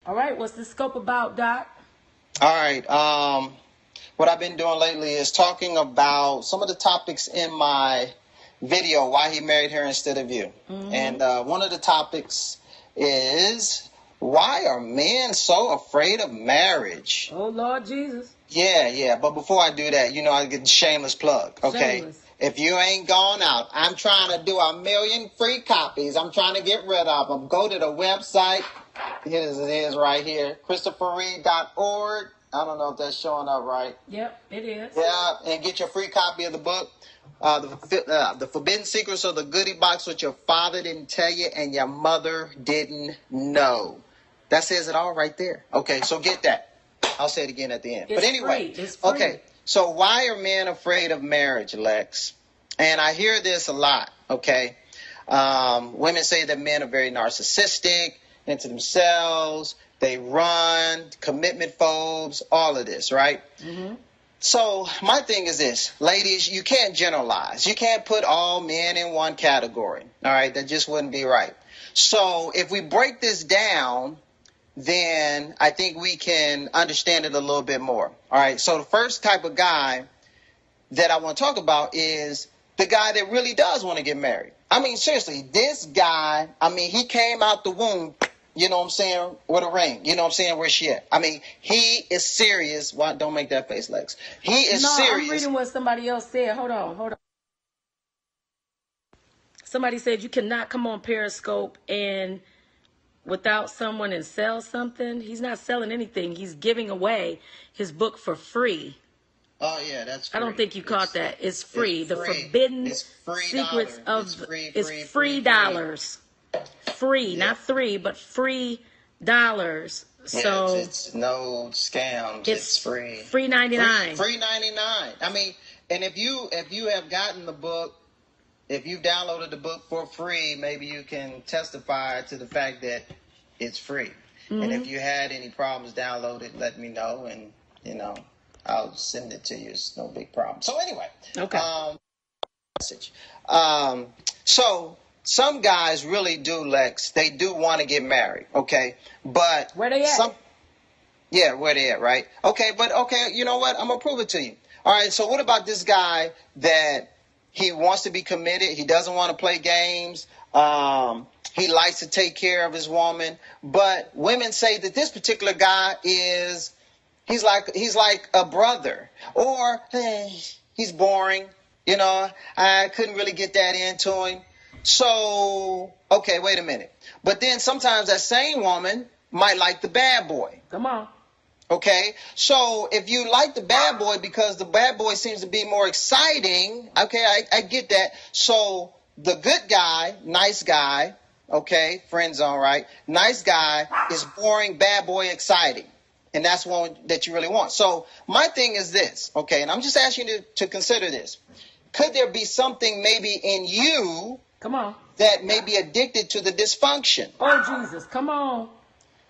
All right, what's the scope about, Doc? All right. What I've been doing lately is talking about some of the topics in my video, Why He Married Her Instead of You. Mm-hmm. And one of the topics is, why are men so afraid of marriage? Oh, Lord Jesus. Yeah. But before I do that, I get a shameless plug, okay? Shameless. If you ain't gone out, I'm trying to do 1 million free copies. I'm trying to get rid of them. Go to the website. It is right here, ChristopherReid.org. I don't know if that's showing up right. Yep, it is. Yeah, and get your free copy of the book, The Forbidden Secrets of the Goodie Box, What Your Father Didn't Tell You and Your Mother Didn't Know. That says it all right there. Okay, so get that. I'll say it again at the end. It's but anyway, free. It's free. Okay, so why are men afraid of marriage, Lex? And I hear this a lot, okay? Women say that men are very narcissistic, into themselves, they run, commitment phobes, all of this, right? Mm-hmm. So my thing is this, ladies, you can't generalize. You can't put all men in one category, all right? That just wouldn't be right. So if we break this down, then I think we can understand it a little bit more, all right? So the first type of guy that I want to talk about is the guy that really does want to get married. I mean, seriously, this guy, he came out the womb, you know what I'm saying, with a ring. You know what I'm saying, where's she at? He is serious. Why? Don't make that face, Lex. He is serious. I'm reading what somebody else said. Hold on. Somebody said you cannot come on Periscope and without someone and sell something. He's not selling anything. He's giving away his book for free. Oh, yeah, that's free. I don't think you caught that. It's free. The Forbidden Secrets of... It's free dollars. Free, not $3, but free dollars. So it's no scams. It's free. Free 99. Free 99. And if you have gotten the book, if you've downloaded the book for free, maybe you can testify to the fact that it's free. Mm-hmm. And if you had any problems, download it, let me know, and I'll send it to you. It's no big problem. So anyway, okay. So some guys really do, Lex. They do want to get married, okay? But where they at? Where they at, right? Okay, but okay, you know what? I'm gonna prove it to you. All right. So what about this guy that he wants to be committed? He doesn't want to play games. He likes to take care of his woman, but women say that this particular guy is. He's like a brother, or he's boring. I couldn't really get that into him. So, okay, wait a minute. But then sometimes that same woman might like the bad boy. Come on. Okay, so if you like the bad boy because the bad boy seems to be more exciting, okay, I get that. So the good guy, nice guy, okay, friend zone, right? Nice guy is boring, bad boy exciting. And that's one that you really want. So my thing is this, okay, and I'm just asking you to consider this. Could there be something maybe in you come on that may be addicted to the dysfunction? Oh, Jesus, come on.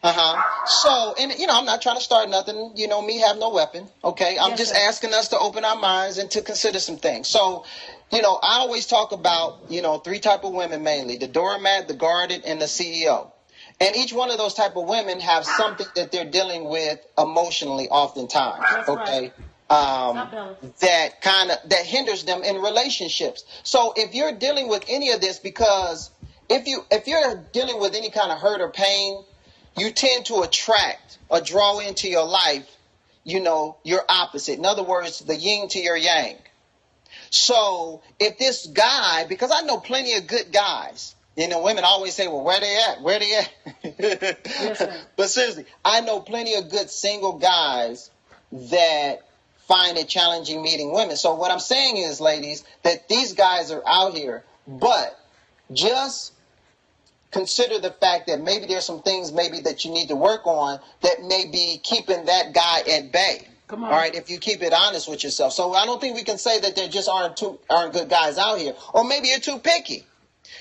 So, and I'm not trying to start nothing. Me have no weapon, okay? I'm just asking us to open our minds and to consider some things. So, I always talk about, 3 type of women mainly, the doormat, the guarded, and the CEO. And each one of those type of women have something that they're dealing with emotionally oftentimes, that's okay? Right. That hinders them in relationships. So if you're dealing with any of this, because if you're dealing with any kind of hurt or pain, you tend to attract or draw into your life, your opposite. In other words, the yin to your yang. So if this guy, because I know plenty of good guys, women always say, well, where they at? Where they at? Yes, but seriously, I know plenty of good single guys that find it challenging meeting women. So what I'm saying is, ladies, that these guys are out here, but just consider the fact that maybe there's some things maybe that you need to work on that may be keeping that guy at bay. Come on. All right, if you keep it honest with yourself. So I don't think we can say that there just aren't good guys out here. Or maybe you're too picky.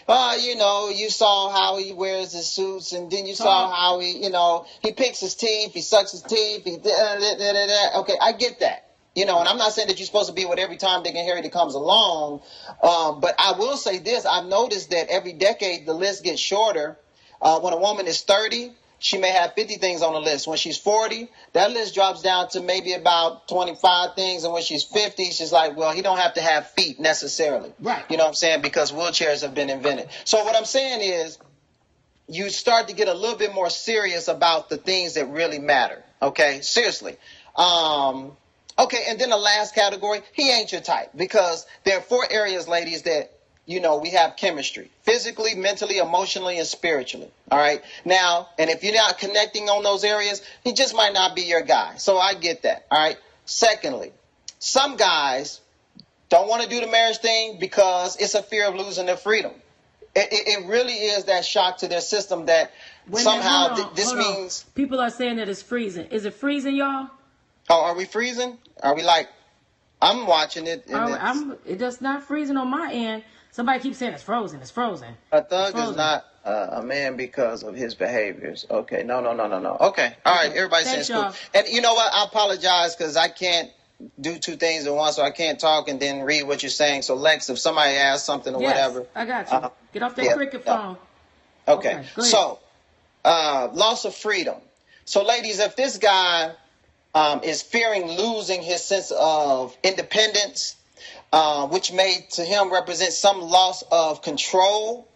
You saw how he wears his suits, and then you saw how he picks his teeth, he sucks his teeth, Okay, I get that. And I'm not saying that you're supposed to be with every Tom, Dick, and Harry that comes along. But I will say this. I've noticed that every decade the list gets shorter. When a woman is 30, she may have 50 things on the list. When she's 40, that list drops down to maybe about 25 things. And when she's 50, she's like, well, he don't have to have feet necessarily. Right. You know what I'm saying? Because wheelchairs have been invented. So what I'm saying is you start to get a little bit more serious about the things that really matter. Okay? Seriously. Okay, and then the last category, he ain't your type, because there are 4 areas, ladies, that, you know, we have chemistry: physically, mentally, emotionally, and spiritually. All right. Now, and if you're not connecting on those areas, he just might not be your guy. So I get that. All right. Secondly, some guys don't want to do the marriage thing because it's a fear of losing their freedom. It really is that shock to their system that somehow this means people are saying that it's freezing. Is it freezing, y'all? Oh, are we freezing? Are we like, I'm watching it. It does not freezing on my end. Somebody keeps saying it's frozen. It's frozen. A thug is not a man because of his behaviors. Okay. No. Okay. All right. Everybody saying it's cool. And you know what? I apologize because I can't do 2 things at once, so I can't talk and then read what you're saying. So Lex, if somebody asks something or whatever. I got you. Get off that cricket phone. Okay. So, loss of freedom. So ladies, if this guy is fearing losing his sense of independence, which may to him represent some loss of control.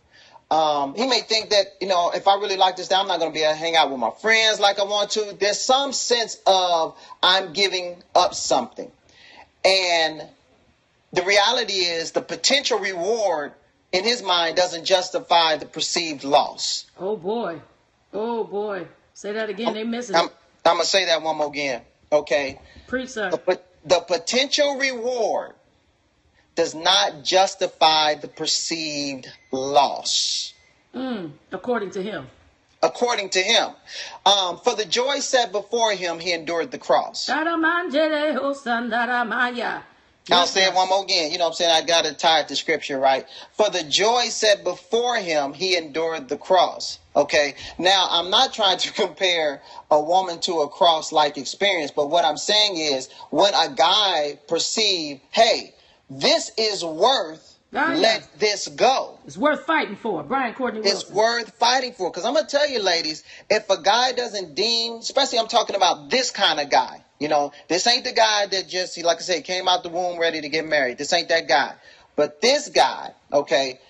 He may think that, you know, if I really like this guy, I'm not going to be able to hang out with my friends like I want to. There's some sense of I'm giving up something. And the reality is the potential reward in his mind doesn't justify the perceived loss. Oh, boy. Oh, boy. Say that again. They missing it. I'm going to say that one more again. Okay. Preach, sir. The potential reward does not justify the perceived loss. According to him. According to him. For the joy set before him, he endured the cross. I'll say it one more again. You know what I'm saying? I got to tie it to scripture, right? For the joy set before him, he endured the cross. Okay. Now, I'm not trying to compare a woman to a cross-like experience, but what I'm saying is when a guy perceives, hey, this is worth, let this go. It's worth fighting for. Brian Courtney Wilson. It's worth fighting for. Because I'm going to tell you, ladies, if a guy doesn't deem, especially I'm talking about this kind of guy, you know, this ain't the guy that just, like I said, came out the womb ready to get married. This ain't that guy. But this guy, okay,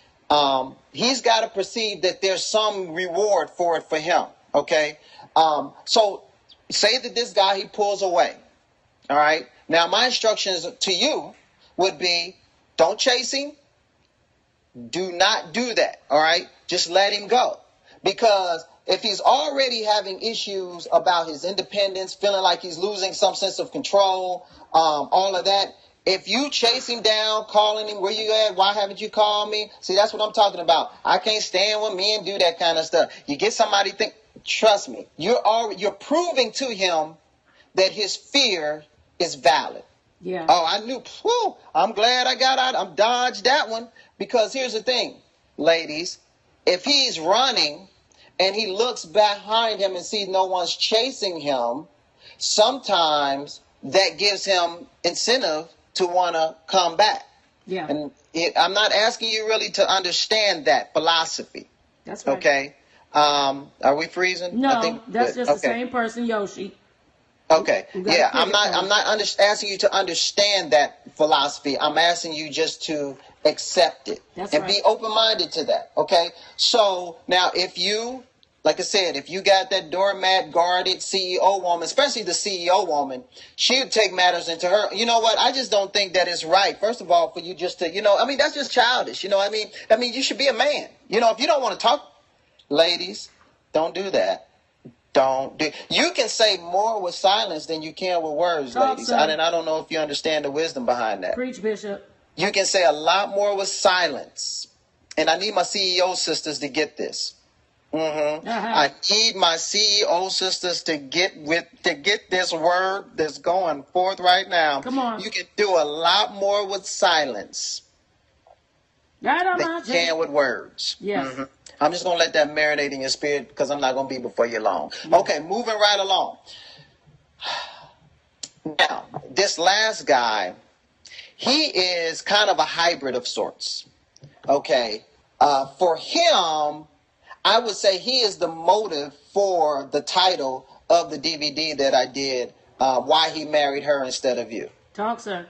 he's got to perceive that there's some reward for it for him, okay? So say that this guy, he pulls away, all right? Now, my instructions to you would be, don't chase him. Do not do that, all right? Just let him go. Because if he's already having issues about his independence, feeling like he's losing some sense of control, all of that, if you chase him down, calling him, where you at? Why haven't you called me? See, that's what I'm talking about. I can't stand with me and do that kind of stuff. You get somebody trust me, you're proving to him that his fear is valid. Yeah. Oh, I knew. Whew, I'm glad I got out. I'm dodged that one. Because here's the thing, ladies. If he's running and he looks behind him and sees no one's chasing him, sometimes that gives him incentive to want to come back. Yeah. And I'm not asking you really to understand that philosophy. That's right. Okay. Are we freezing? No, that's just the same person, Yoshi. Okay. Yeah, I'm not asking you to understand that philosophy. I'm asking you just to accept it and be open-minded to that. Okay. So now if you, like I said, if you got that doormat guarded CEO woman, especially the CEO woman, she would take matters into her. You know what? I just don't think that it's right. First of all, for you just to, that's just childish. You know what I mean? I mean, you should be a man. If you don't want to talk, ladies, don't do that. You can say more with silence than you can with words, ladies. And I don't know if you understand the wisdom behind that. Preach, Bishop. You can say a lot more with silence. And I need my CEO sisters to get this. I need my CEO sisters to get this word that's going forth right now. Come on. You can do a lot more with silence than you can with words. Yes. I'm just going to let that marinate in your spirit because I'm not going to be before you long. Okay, moving right along. Now, this last guy, he is kind of a hybrid of sorts. Okay. For him, I would say he is the motive for the title of the DVD that I did, Why He Married Her Instead of You. Talk, sir.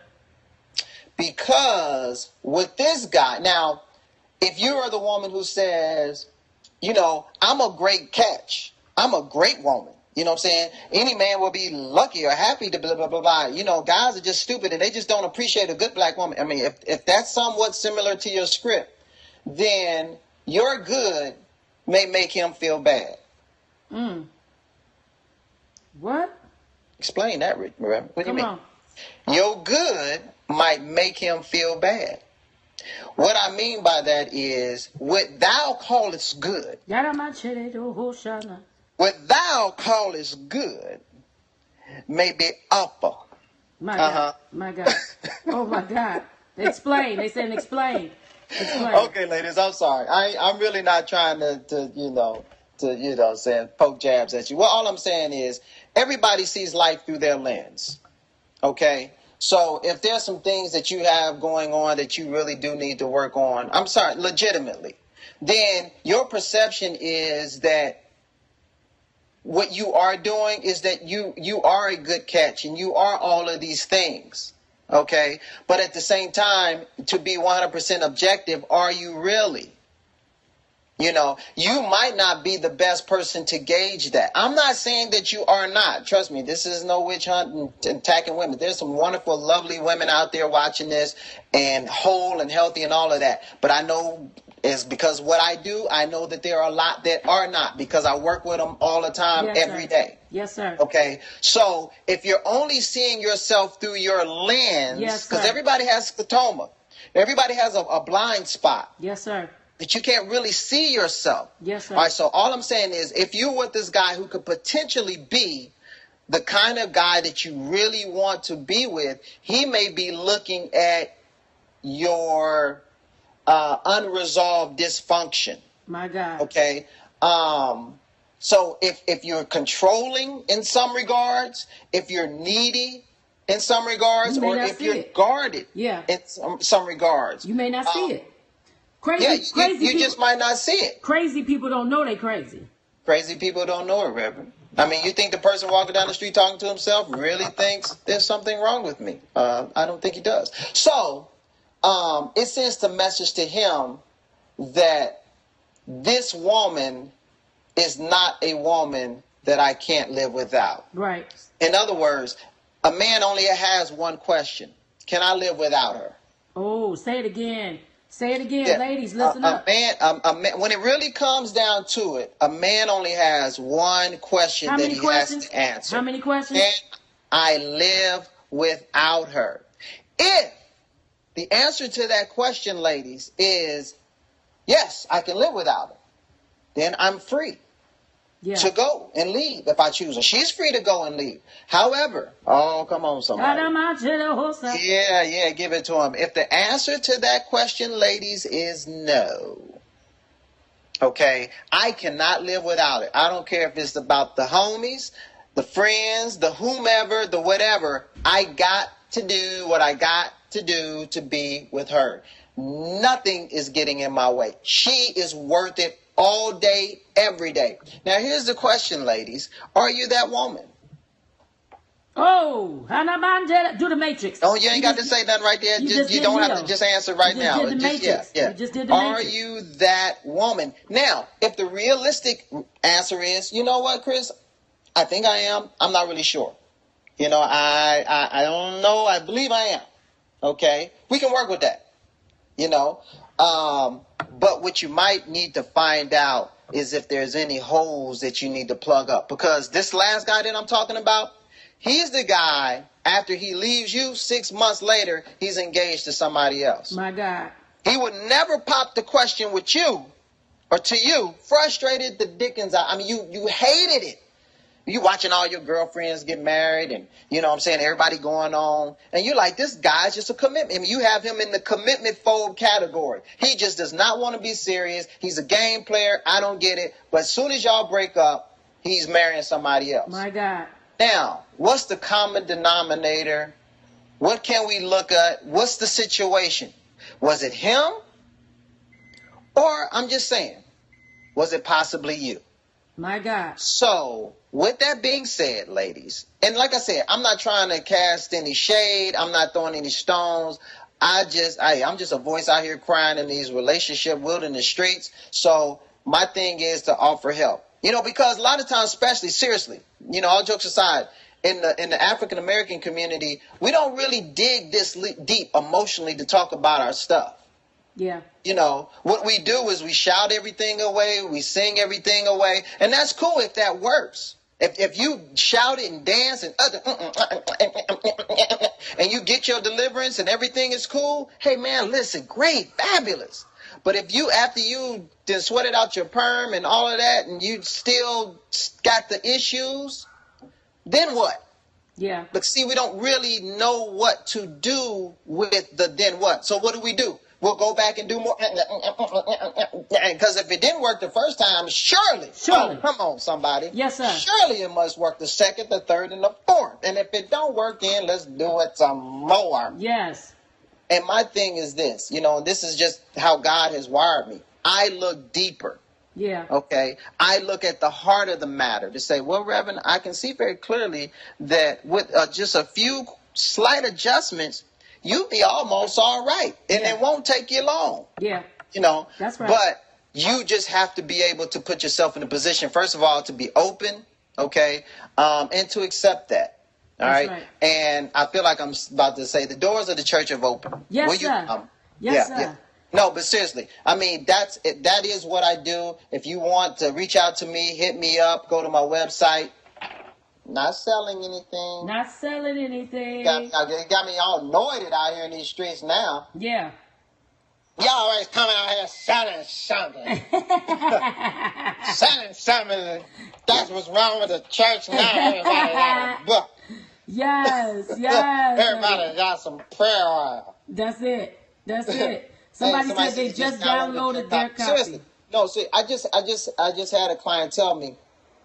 Because with this guy, now, if you are the woman who says, I'm a great catch, I'm a great woman, you know what I'm saying? Any man will be lucky or happy to blah, blah, blah, blah. Guys are just stupid and they just don't appreciate a good black woman. I mean, if that's somewhat similar to your script, then your good may make him feel bad. What? Explain that, Reid. What do you mean? On. Your good might make him feel bad. What I mean by that is, what thou callest good, what thou callest good may be awful. My God. My God. Oh, my God. Explain. They said explain. Explain. Okay, ladies, I'm sorry. I'm really not trying to saying poke jabs at you. Well, all I'm saying is everybody sees life through their lens. Okay? So if there's some things that you have going on that you really do need to work on, I'm sorry, legitimately, then your perception is that what you are doing is that you are a good catch and you are all of these things. Okay? But at the same time, to be 100% objective, are you really? You might not be the best person to gauge that. I'm not saying that you are not. Trust me, this is no witch hunt and attacking women. There's some wonderful, lovely women out there watching this and whole and healthy and all of that. But I know it's because what I do, I know that there are a lot that are not because I work with them all the time, every day. Yes, sir. Okay. So if you're only seeing yourself through your lens, because everybody has scotoma, everybody has a blind spot. Yes, sir. That you can't really see yourself. Yes, sir. All right, so all I'm saying is if you're with this guy who could potentially be the kind of guy that you really want to be with, he may be looking at your unresolved dysfunction. My God. Okay? So if you're controlling in some regards, if you're needy in some regards, or if you're guarded in some regards. You may not see it. Crazy, you people, just might not see it. Crazy people don't know they crazy. Crazy people don't know it, Reverend. I mean, you think the person walking down the street talking to himself really thinks there's something wrong with me? I don't think he does. So it sends the message to him that this woman is not a woman that I can't live without. Right. In other words, a man only has one question. Can I live without her? Oh, say it again. Say it again, ladies, listen up. A man, when it really comes down to it, a man only has one question that he has to answer. How many questions? Can I live without her? If the answer to that question, ladies, is yes, I can live without her, then I'm free to go and leave if I choose. And she's free to go and leave. However, oh, come on, somebody. Yeah, give it to him. If the answer to that question, ladies, is no, okay, I cannot live without it. I don't care if it's about the homies, the friends, the whomever, the whatever. I got to do what I got to do to be with her. Nothing is getting in my way. She is worth it all day, every day. Now, here's the question, ladies. Are you that woman? Oh, do the Matrix. Oh, you ain't got to say nothing right there. You don't have to just answer right now. You just did the Are Matrix. you that woman? Now, if the realistic answer is, you know what, Chris? I think I am. I'm not really sure. I don't know. I believe I am. Okay? We can work with that. But what you might need to find out is if there's any holes that you need to plug up. Because this last guy that I'm talking about, he's the guy, after he leaves you, 6 months later, he's engaged to somebody else. My God. He would never pop the question with you or to you, frustrated the dickens out. I mean, you hated it. You watching all your girlfriends get married and, everybody going on. And you're like, this guy's just a commitment. I mean, you have him in the commitment phobe category. He just does not want to be serious. He's a game player. I don't get it. But as soon as y'all break up, he's marrying somebody else. My God. Now, what's the common denominator? What can we look at? What's the situation? Was it him? Or, I'm just saying, was it possibly you? My God. So, with that being said, ladies, and like I said, I'm not trying to cast any shade. I'm not throwing any stones. I'm just a voice out here crying in these relationship wilderness streets. So my thing is to offer help. Because a lot of times, especially seriously, all jokes aside, in the African American community, we don't really dig this deep emotionally to talk about our stuff. Yeah. What we do is we shout everything away, we sing everything away, and that's cool if that works. If you shout it and dance and and you get your deliverance and everything is cool, hey man, listen, great, fabulous. But if you, after you just sweated out your perm and all of that, and you still got the issues, then what? Yeah. But see, we don't really know what to do with the then what. So what do? We'll go back and do more. Because if it didn't work the first time, surely. Oh, come on, somebody. Yes, sir. Surely it must work the second, the third, and the fourth. And if it don't work, then let's do it some more. Yes. And my thing is this, this is just how God has wired me. I look deeper. Yeah. Okay. I look at the heart of the matter to say, well, Reverend, I can see very clearly that with just a few slight adjustments, you'll be almost all right. And it won't take you long. Yeah. That's right. But you just have to be able to put yourself in a position, first of all, to be open, okay, and to accept that. All right. And I feel like I'm about to say the doors of the church have opened. Yes, sir. Yes, sir. Yeah. No, but seriously, I mean, that is what I do. If you want to reach out to me, hit me up, go to my website. Not selling anything. Not selling anything. Got me all annoyed out here in these streets now. Yeah. Y'all always coming out here selling something. Selling something. That's what's wrong with the church now. Everybody got a book. Yes. Everybody got some prayer oil. That's it. Somebody said they just downloaded their copy. Seriously. No, see, I just had a client tell me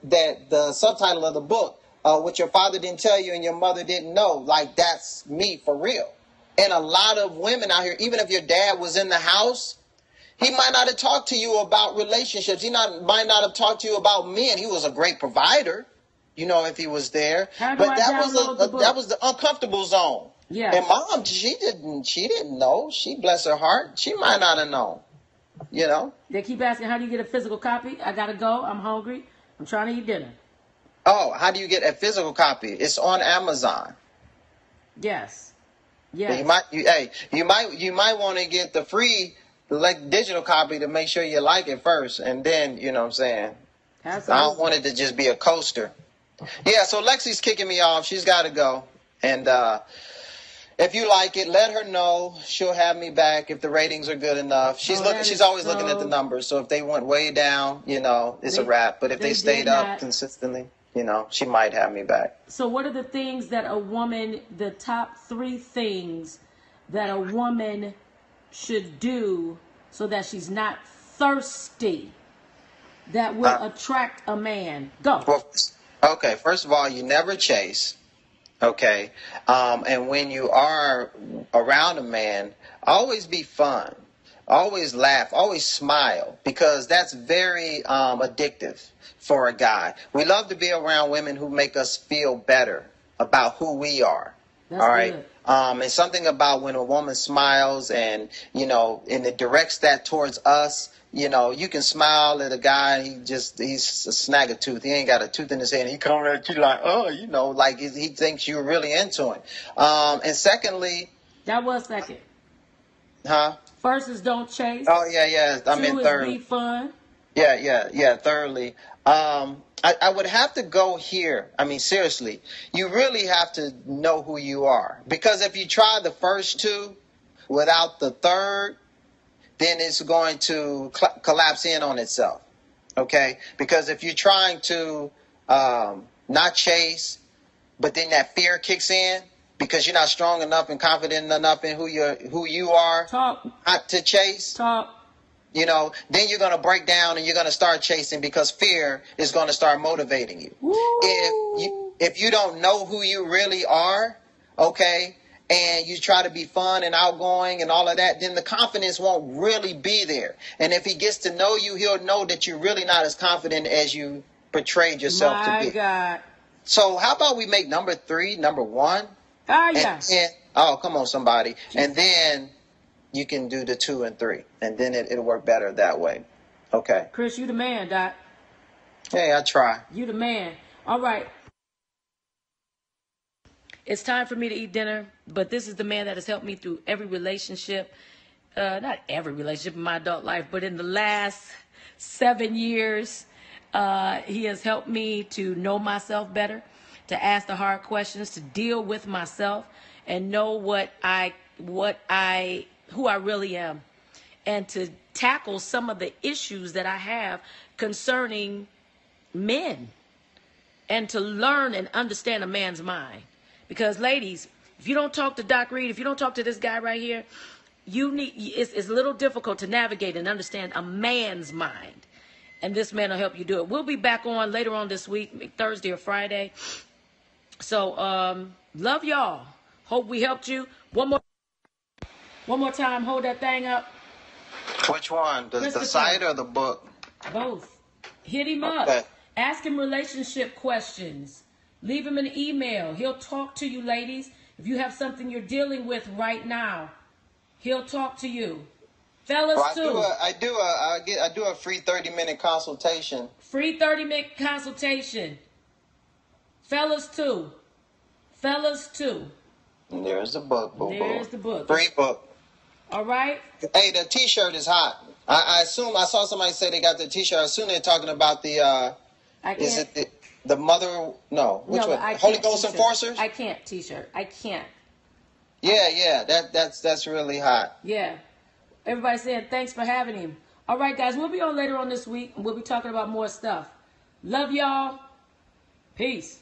that the subtitle of the book, what your father didn't tell you and your mother didn't know, like that's me for real. And a lot of women out here, even if your dad was in the house, he might not have talked to you about relationships. He might not have talked to you about men. He was a great provider, if he was there. But that was the uncomfortable zone. Yeah. And mom, she didn't know. She, bless her heart, she might not have known. They keep asking, how do you get a physical copy? I gotta go. I'm hungry. I'm trying to eat dinner. Oh, how do you get a physical copy? It's on Amazon. Yes. You might want to get the free digital copy to make sure you like it first, and then you know what I'm saying. Absolutely. I don't want it to just be a coaster. Yeah, so Lexi's kicking me off. She's got to go, and if you like it, let her know. She'll have me back if the ratings are good enough. She's always looking at the numbers. So if they went way down, it's a wrap. But if they stayed up consistently, she might have me back. So what are the things that the top 3 things that a woman should do so that she's not thirsty, that will attract a man? Go. Well, okay, first of all, you never chase. Okay. And when you are around a man, always be fun. Always laugh. Always smile. Because that's very addictive for a guy. We love to be around women who make us feel better about who we are. That's all right. Good. And something about when a woman smiles and it directs that towards us. You can smile at a guy, he's a snag a tooth. He ain't got a tooth in his head. He coming at you like, like he thinks you're really into him. And secondly. That was second. Huh? First is don't chase. Oh, yeah. I mean, third. Be fun. Yeah. Thirdly. I would have to go here. I mean, seriously, you really have to know who you are. Because if you try the first 2 without the third, then it's going to collapse in on itself, okay? Because if you're trying to not chase, but then that fear kicks in because you're not strong enough and confident enough in who you are not to chase, then you're going to break down and you're going to start chasing because fear is going to start motivating you. If you don't know who you really are, okay, and you try to be fun and outgoing and all of that, then the confidence won't really be there. And if he gets to know you, he'll know that you're really not as confident as you portrayed yourself to My be. God. So how about we make number 3, number 1? Ah, yeah. Oh, come on, somebody. And then you can do the 2 and 3. And then it'll work better that way. Okay. Chris, you the man, Doc. Hey, I try. You the man. All right. It's time for me to eat dinner, but this is the man that has helped me through every relationship. Not every relationship in my adult life, but in the last 7 years, he has helped me to know myself better, to ask the hard questions, to deal with myself, and know who I really am, and to tackle some of the issues that I have concerning men, and to learn and understand a man's mind. Because ladies, if you don't talk to Doc Reid, if you don't talk to this guy right here, it's a little difficult to navigate and understand a man's mind. And this man will help you do it. We'll be back on later on this week, Thursday or Friday. So, love y'all. Hope we helped you. One more time, hold that thing up. Which one? The site or the book? Both. Hit him up. Ask him relationship questions. Leave him an email. He'll talk to you, ladies. If you have something you're dealing with right now, he'll talk to you. Fellas, too. I do a free 30-minute consultation. Free 30-minute consultation. Fellas, too. And there's the book, There's the book. Free book. All right? Hey, the T-shirt is hot. I assume, I saw somebody say they got the T-shirt. I assume they're talking about the, is it the mother, no, which one? Holy Ghost T-shirt. Enforcers? I can't T-shirt. I can't. Yeah, that's really hot. Yeah. Everybody saying thanks for having him. All right, guys, we'll be on later on this week, and we'll be talking about more stuff. Love y'all. Peace.